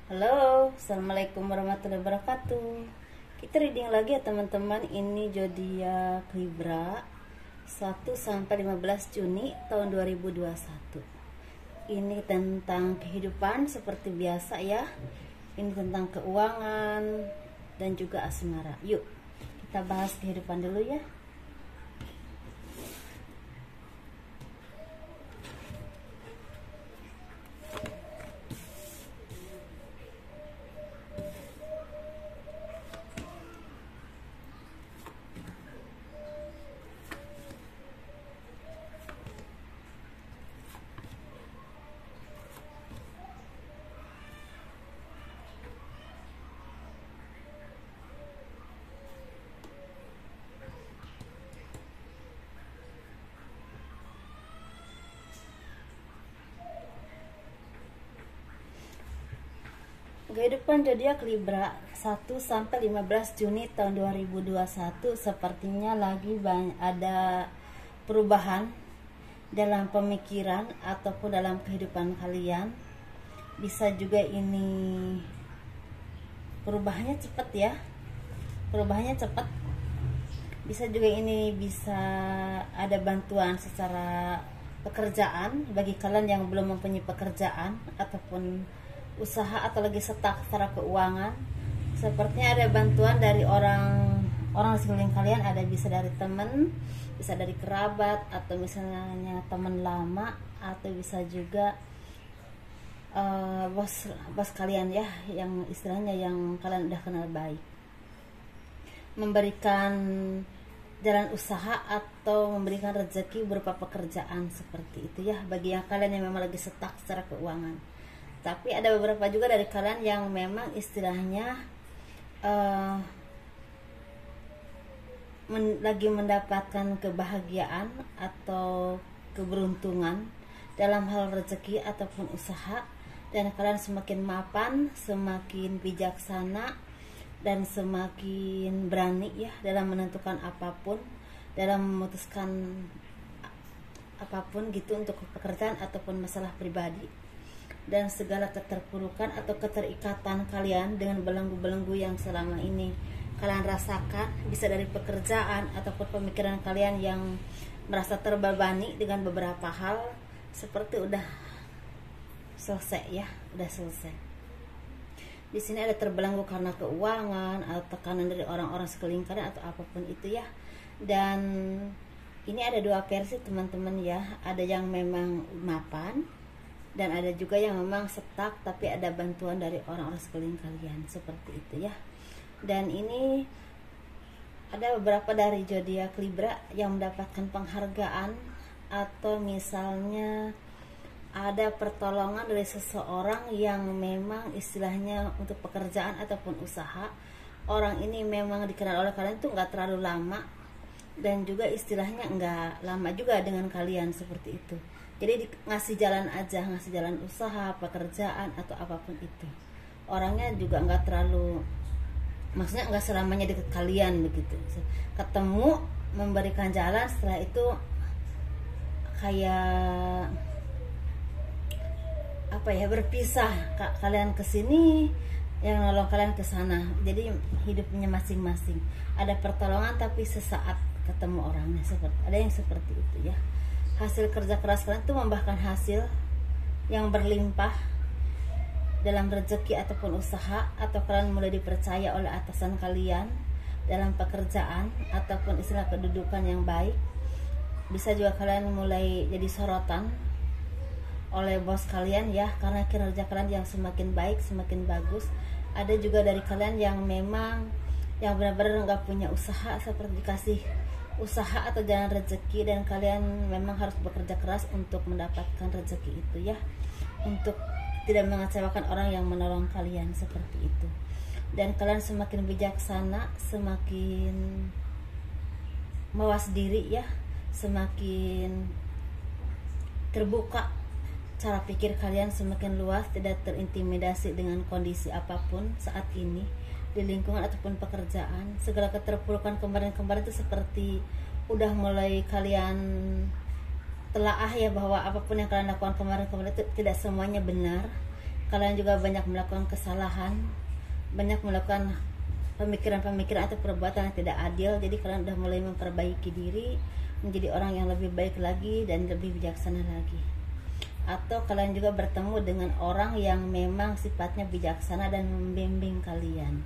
Halo, assalamualaikum warahmatullahi wabarakatuh. Kita reading lagi ya teman-teman. Ini zodiak Libra 1 sampai 15 Juni tahun 2021. Ini tentang kehidupan seperti biasa ya. Ini tentang keuangan dan juga asmara. Yuk, kita bahas kehidupan dulu ya. Kehidupan zodiak Libra 1 sampai 15 Juni tahun 2021 sepertinya lagi ada perubahan dalam pemikiran ataupun dalam kehidupan kalian. Bisa juga ini perubahannya cepat ya. Perubahannya cepat. Bisa juga ini bisa ada bantuan secara pekerjaan bagi kalian yang belum mempunyai pekerjaan ataupun usaha atau lagi stuck secara keuangan. Sepertinya ada bantuan dari orang di sekeliling kalian, ada bisa dari teman, bisa dari kerabat, atau misalnya teman lama, atau bisa juga bos kalian ya, yang istilahnya yang kalian udah kenal baik, memberikan jalan usaha atau memberikan rezeki berupa pekerjaan seperti itu ya, bagi yang kalian yang memang lagi stuck secara keuangan. Tapi ada beberapa juga dari kalian yang memang istilahnya lagi mendapatkan kebahagiaan atau keberuntungan dalam hal rezeki ataupun usaha, dan kalian semakin mapan, semakin bijaksana, dan semakin berani ya dalam menentukan apapun, dalam memutuskan apapun gitu untuk pekerjaan ataupun masalah pribadi. Dan segala keterpurukan atau keterikatan kalian dengan belenggu-belenggu yang selama ini kalian rasakan, bisa dari pekerjaan ataupun pemikiran kalian yang merasa terbebani dengan beberapa hal, seperti udah selesai ya, udah selesai. Di sini ada terbelenggu karena keuangan atau tekanan dari orang-orang sekeliling kalian atau apapun itu ya. Dan ini ada dua versi teman-teman ya, ada yang memang mapan dan ada juga yang memang stuck tapi ada bantuan dari orang-orang sekeliling kalian, seperti itu ya. Dan ini ada beberapa dari zodiak Libra yang mendapatkan penghargaan, atau misalnya ada pertolongan dari seseorang yang memang istilahnya untuk pekerjaan ataupun usaha. Orang ini memang dikenal oleh kalian tuh nggak terlalu lama, dan juga istilahnya nggak lama juga dengan kalian, seperti itu. Jadi ngasih jalan aja, ngasih jalan usaha, pekerjaan atau apapun itu. Orangnya juga nggak terlalu, maksudnya nggak selamanya deket kalian begitu. Ketemu, memberikan jalan, setelah itu kayak apa ya, berpisah. Kalian kesini, yang nolong kalian ke sana. Jadi hidupnya masing-masing. Ada pertolongan tapi sesaat ketemu orangnya, seperti ada yang seperti itu ya. Hasil kerja keras kalian itu membuahkan hasil yang berlimpah dalam rezeki ataupun usaha, atau kalian mulai dipercaya oleh atasan kalian dalam pekerjaan ataupun istilah kedudukan yang baik. Bisa juga kalian mulai jadi sorotan oleh bos kalian ya, karena kinerja kalian yang semakin baik, semakin bagus. Ada juga dari kalian yang memang yang benar-benar nggak punya usaha, seperti dikasih usaha atau jalan rezeki, dan kalian memang harus bekerja keras untuk mendapatkan rezeki itu ya, untuk tidak mengecewakan orang yang menolong kalian, seperti itu. Dan kalian semakin bijaksana, semakin mawas diri ya, semakin terbuka, cara pikir kalian semakin luas, tidak terintimidasi dengan kondisi apapun saat ini di lingkungan ataupun pekerjaan. Segala keterpurukan kemarin-kemarin itu seperti udah mulai kalian telaah ya, bahwa apapun yang kalian lakukan kemarin-kemarin itu tidak semuanya benar, kalian juga banyak melakukan kesalahan, banyak melakukan pemikiran-pemikiran atau perbuatan yang tidak adil. Jadi kalian udah mulai memperbaiki diri menjadi orang yang lebih baik lagi dan lebih bijaksana lagi. Atau kalian juga bertemu dengan orang yang memang sifatnya bijaksana dan membimbing kalian,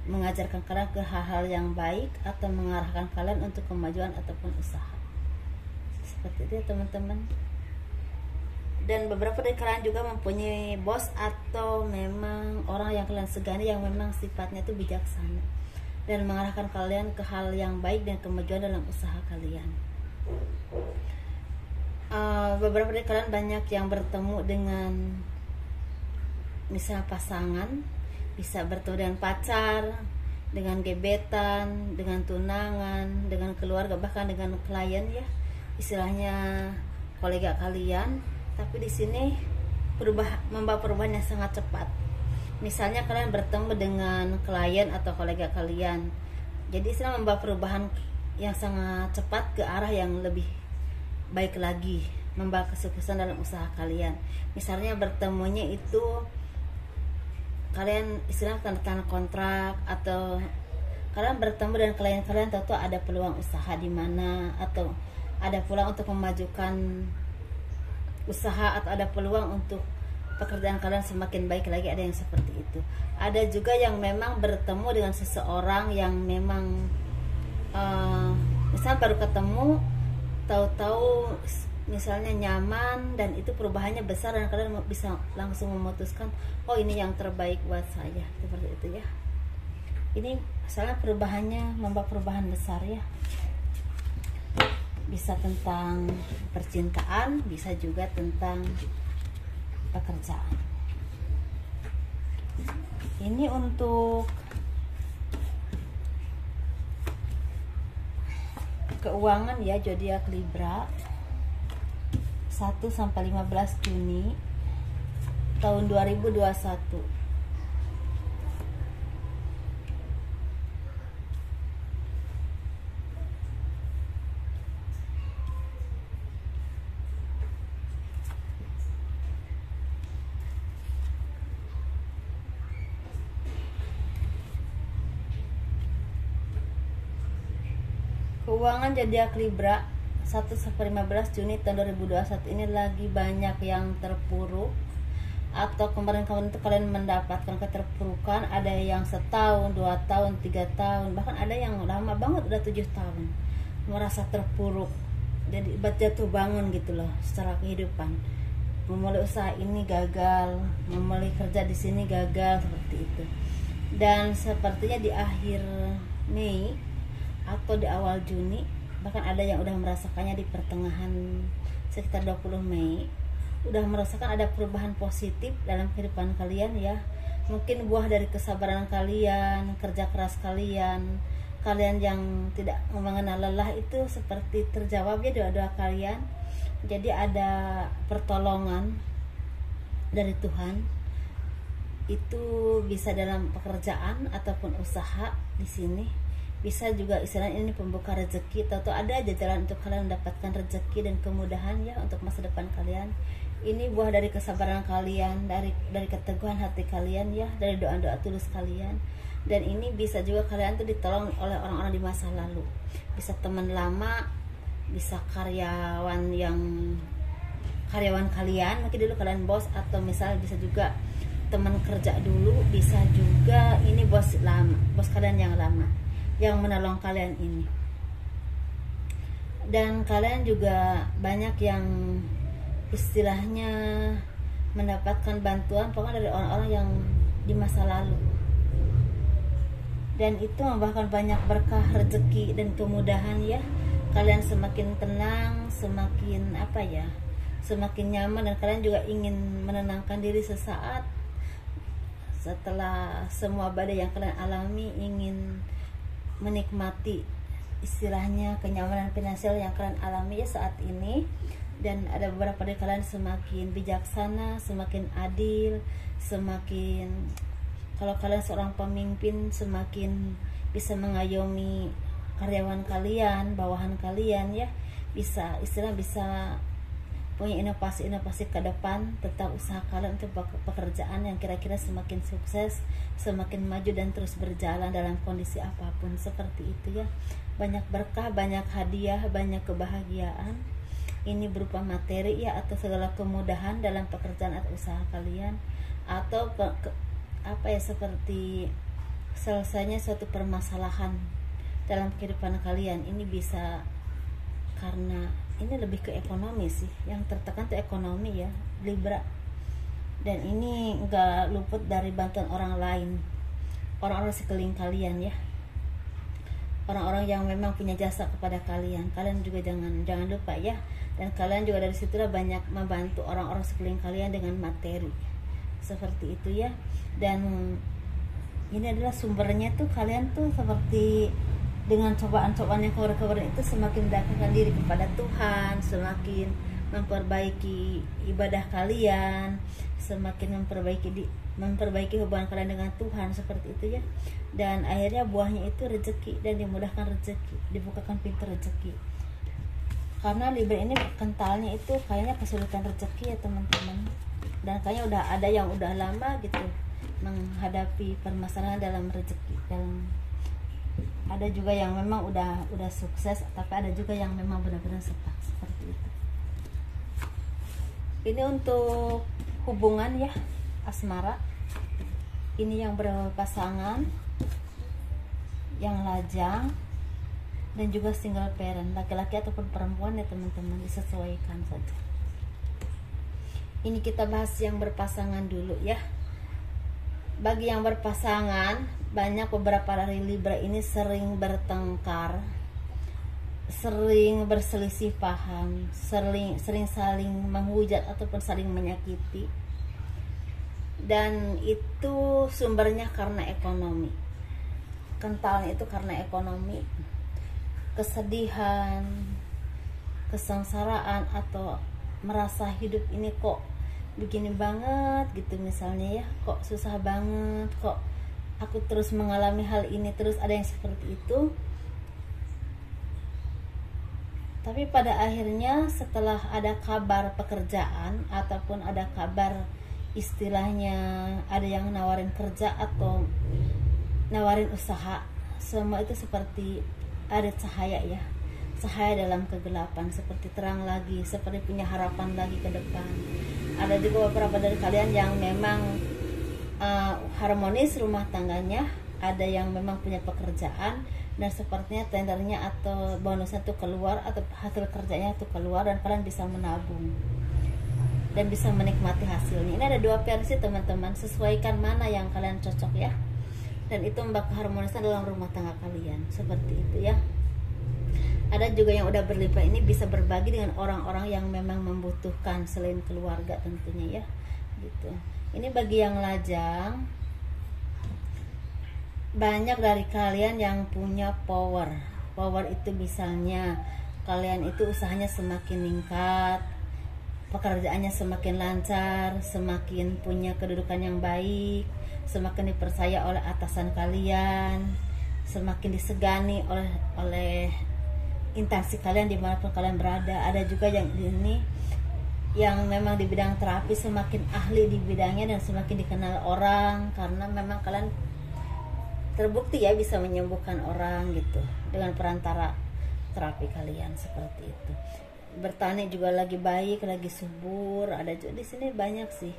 mengajarkan kalian ke hal-hal yang baik atau mengarahkan kalian untuk kemajuan ataupun usaha. Seperti itu ya teman-teman. Dan beberapa dari kalian juga mempunyai bos atau memang orang yang kalian segani yang memang sifatnya itu bijaksana dan mengarahkan kalian ke hal yang baik dan kemajuan dalam usaha kalian. Beberapa dari kalian banyak yang bertemu dengan misalnya pasangan, bisa bertemu dengan pacar, dengan gebetan, dengan tunangan, dengan keluarga, bahkan dengan klien ya, istilahnya kolega kalian. Tapi di sini membawa perubahan yang sangat cepat. Misalnya kalian bertemu dengan klien atau kolega kalian, jadi istilah membawa perubahan yang sangat cepat ke arah yang lebih baik lagi, membawa kesuksesan dalam usaha kalian. Misalnya bertemunya itu kalian istilah tanda tangan kontrak, atau kalian bertemu dengan klien kalian, tahu ada peluang usaha di mana, atau ada peluang untuk memajukan usaha, atau ada peluang untuk pekerjaan kalian semakin baik lagi. Ada yang seperti itu. Ada juga yang memang bertemu dengan seseorang yang memang misalnya baru ketemu, tahu-tahu misalnya nyaman, dan itu perubahannya besar dan kalian bisa langsung memutuskan, oh ini yang terbaik buat saya, seperti itu ya. Ini misalnya perubahannya membawa perubahan besar ya. Bisa tentang percintaan, bisa juga tentang pekerjaan. Ini untuk keuangan ya, zodiak Libra 1 sampai 15 Juni tahun 2021. Keuangan zodiak Libra 1 sampai 15 Juni tahun 2021 ini lagi banyak yang terpuruk, atau kemarin-kemarin itu kalian mendapatkan keterpurukan. Ada yang setahun, 2 tahun, 3 tahun, bahkan ada yang lama banget udah 7 tahun merasa terpuruk. Jadi jatuh bangun gitu loh secara kehidupan. Memulai usaha ini gagal, memulai kerja di sini gagal, seperti itu. Dan sepertinya di akhir Mei atau di awal Juni, bahkan ada yang udah merasakannya di pertengahan sekitar 20 Mei, udah merasakan ada perubahan positif dalam kehidupan kalian ya. Mungkin buah dari kesabaran kalian, kerja keras kalian yang tidak mengenal lelah itu seperti terjawab ya doa-doa kalian. Jadi ada pertolongan dari Tuhan, itu bisa dalam pekerjaan ataupun usaha di sini. Bisa juga istilahnya ini pembuka rezeki, atau ada aja jalan untuk kalian mendapatkan rezeki dan kemudahan ya untuk masa depan kalian. Ini buah dari kesabaran kalian, dari keteguhan hati kalian ya, dari doa-doa tulus kalian. Dan ini bisa juga kalian tuh ditolong oleh orang-orang di masa lalu. Bisa teman lama, bisa karyawan kalian, mungkin dulu kalian bos, atau misalnya bisa juga teman kerja dulu, bisa juga ini bos kalian yang lama yang menolong kalian ini. Dan kalian juga banyak yang istilahnya mendapatkan bantuan pokoknya dari orang-orang yang di masa lalu, dan itu membawakan banyak berkah, rezeki dan kemudahan ya. Kalian semakin tenang, semakin semakin nyaman, dan kalian juga ingin menenangkan diri sesaat setelah semua badai yang kalian alami, ingin menikmati istilahnya kenyamanan finansial yang kalian alami ya saat ini. Dan ada beberapa dari kalian semakin bijaksana, semakin adil, semakin, kalau kalian seorang pemimpin, semakin bisa mengayomi karyawan kalian, bawahan kalian ya, bisa punya inovasi-inovasi ke depan tentang usaha kalian untuk pekerjaan yang kira-kira semakin sukses, semakin maju dan terus berjalan dalam kondisi apapun, seperti itu ya. Banyak berkah, banyak hadiah, banyak kebahagiaan. Ini berupa materi ya, atau segala kemudahan dalam pekerjaan atau usaha kalian, atau seperti selesainya suatu permasalahan dalam kehidupan kalian. Ini bisa karena ini lebih ke ekonomi sih, yang tertekan tuh ekonomi ya Libra. Dan ini enggak luput dari bantuan orang lain, orang-orang sekeliling kalian ya, orang-orang yang memang punya jasa kepada kalian. Kalian juga jangan lupa ya. Dan kalian juga dari situlah banyak membantu orang-orang sekeliling kalian dengan materi, seperti itu ya. Dan ini adalah sumbernya tuh, kalian tuh seperti dengan cobaan-cobaan yang kemarin itu semakin mendekatkan diri kepada Tuhan, semakin memperbaiki ibadah kalian, semakin memperbaiki hubungan kalian dengan Tuhan, seperti itu ya. Dan akhirnya buahnya itu rezeki, dan dimudahkan rezeki, dibukakan pintu rezeki. Karena Libra ini kentalnya itu kayaknya kesulitan rezeki ya teman-teman. Dan kayaknya udah ada yang udah lama gitu menghadapi permasalahan dalam rezeki. Dan ada juga yang memang udah sukses, tapi ada juga yang memang benar-benar stuck, seperti itu. Ini untuk hubungan ya, asmara. Ini yang berpasangan, yang lajang, dan juga single parent, laki-laki ataupun perempuan ya teman-teman, disesuaikan saja. Ini kita bahas yang berpasangan dulu ya. Bagi yang berpasangan, banyak beberapa dari Libra ini sering bertengkar, sering berselisih paham, sering saling menghujat ataupun saling menyakiti. Dan itu sumbernya karena ekonomi. Kentalnya itu karena ekonomi, kesedihan, kesengsaraan, atau merasa hidup ini kok begini banget gitu misalnya ya, kok susah banget, kok aku terus mengalami hal ini terus, ada yang seperti itu. Tapi pada akhirnya setelah ada kabar pekerjaan ataupun ada kabar istilahnya ada yang nawarin kerja atau nawarin usaha, semua itu seperti ada cahaya ya, cahaya dalam kegelapan, seperti terang lagi, seperti punya harapan lagi ke depan. Ada juga beberapa dari kalian yang memang harmonis rumah tangganya, ada yang memang punya pekerjaan dan sepertinya tendernya atau bonusnya tuh keluar atau hasil kerjanya tuh keluar, dan kalian bisa menabung dan bisa menikmati hasilnya. Ini ada dua versi teman-teman, sesuaikan mana yang kalian cocok ya, dan itu membakar keharmonisan dalam rumah tangga kalian, seperti itu ya. Ada juga yang udah berlimpah, ini bisa berbagi dengan orang-orang yang memang membutuhkan selain keluarga tentunya ya, gitu. Ini bagi yang lajang, banyak dari kalian yang punya power itu misalnya kalian itu usahanya semakin meningkat, pekerjaannya semakin lancar, semakin punya kedudukan yang baik, semakin dipercaya oleh atasan kalian, semakin disegani oleh instansi kalian dimanapun kalian berada. Ada juga yang ini yang memang di bidang terapi semakin ahli di bidangnya dan semakin dikenal orang, karena memang kalian terbukti ya bisa menyembuhkan orang gitu dengan perantara terapi kalian, seperti itu. Bertani juga lagi baik, lagi subur. Ada juga di sini banyak sih.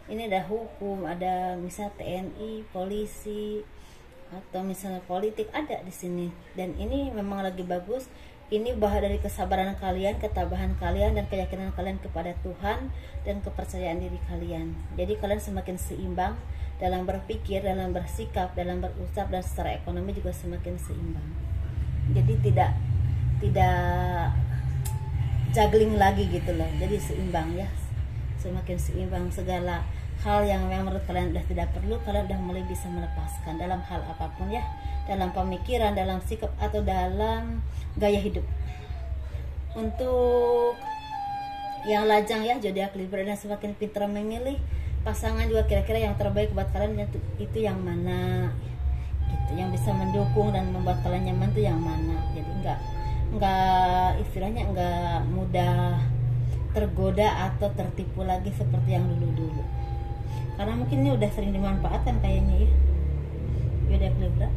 Ini ada hukum, ada misal TNI, polisi, atau misalnya politik ada di sini. Dan ini memang lagi bagus. Ini bahwa dari kesabaran kalian, ketabahan kalian, dan keyakinan kalian kepada Tuhan dan kepercayaan diri kalian. Jadi kalian semakin seimbang dalam berpikir, dalam bersikap, dalam berucap, dan secara ekonomi juga semakin seimbang. Jadi tidak juggling lagi gitu loh. Jadi seimbang ya, semakin seimbang. Segala hal yang memang menurut kalian udah tidak perlu, kalian udah mulai bisa melepaskan dalam hal apapun ya, dalam pemikiran, dalam sikap, atau dalam gaya hidup. Untuk yang lajang ya, zodiak Libra, dan semakin pintar memilih pasangan juga kira-kira yang terbaik buat kalian itu yang mana gitu, yang bisa mendukung dan membuat kalian nyaman tuh yang mana. Jadi enggak istilahnya enggak mudah tergoda atau tertipu lagi seperti yang dulu-dulu, karena mungkin ini udah sering dimanfaatkan kayaknya ya. Zodiak Libra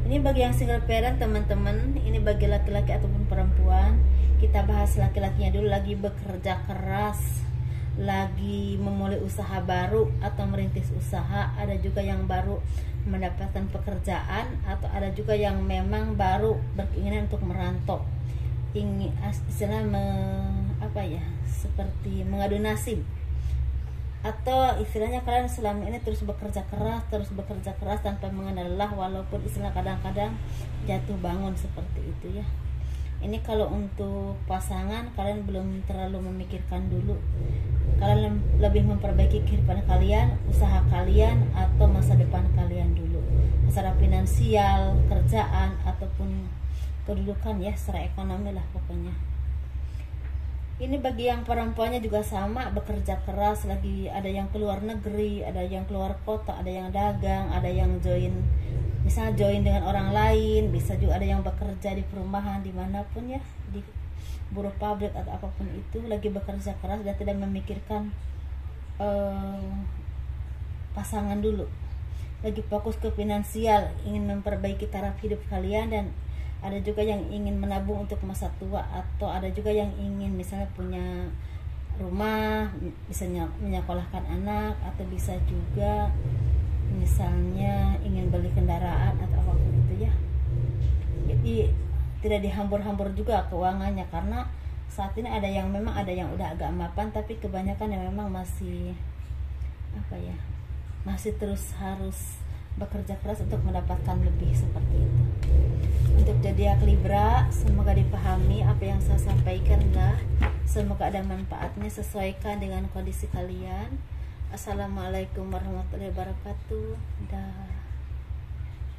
ini bagi yang single parent teman-teman, ini bagi laki-laki ataupun perempuan. Kita bahas laki-lakinya dulu. Lagi bekerja keras, lagi memulai usaha baru atau merintis usaha. Ada juga yang baru mendapatkan pekerjaan, atau ada juga yang memang baru berkeinginan untuk merantau, ingin istilah seperti mengadu nasib, atau istilahnya kalian selama ini terus bekerja keras tanpa mengenal lelah, walaupun istilah kadang-kadang jatuh bangun seperti itu ya. Ini kalau untuk pasangan, kalian belum terlalu memikirkan dulu, kalian lebih memperbaiki kehidupan kalian, usaha kalian, atau masa depan kalian dulu, secara finansial, kerjaan, ataupun kedudukan ya, secara ekonomi lah pokoknya. Ini bagi yang perempuannya juga sama, bekerja keras, lagi ada yang keluar negeri, ada yang keluar kota, ada yang dagang, ada yang misalnya join dengan orang lain, bisa juga ada yang bekerja di perumahan dimanapun ya, di buruh pabrik atau apapun itu, lagi bekerja keras dan tidak memikirkan pasangan dulu, lagi fokus ke finansial, ingin memperbaiki taraf hidup kalian, dan ada juga yang ingin menabung untuk masa tua, atau ada juga yang ingin misalnya punya rumah, bisa menyekolahkan anak, atau bisa juga misalnya ingin beli kendaraan atau apapun itu ya. Jadi tidak dihambur-hambur juga keuangannya, karena saat ini ada yang memang ada yang udah agak mapan, tapi kebanyakan yang memang masih masih terus harus bekerja keras untuk mendapatkan lebih seperti itu. Untuk zodiak Libra, semoga dipahami apa yang saya sampaikan lah. Semoga ada manfaatnya, sesuaikan dengan kondisi kalian. Assalamualaikum warahmatullahi wabarakatuh. Dah.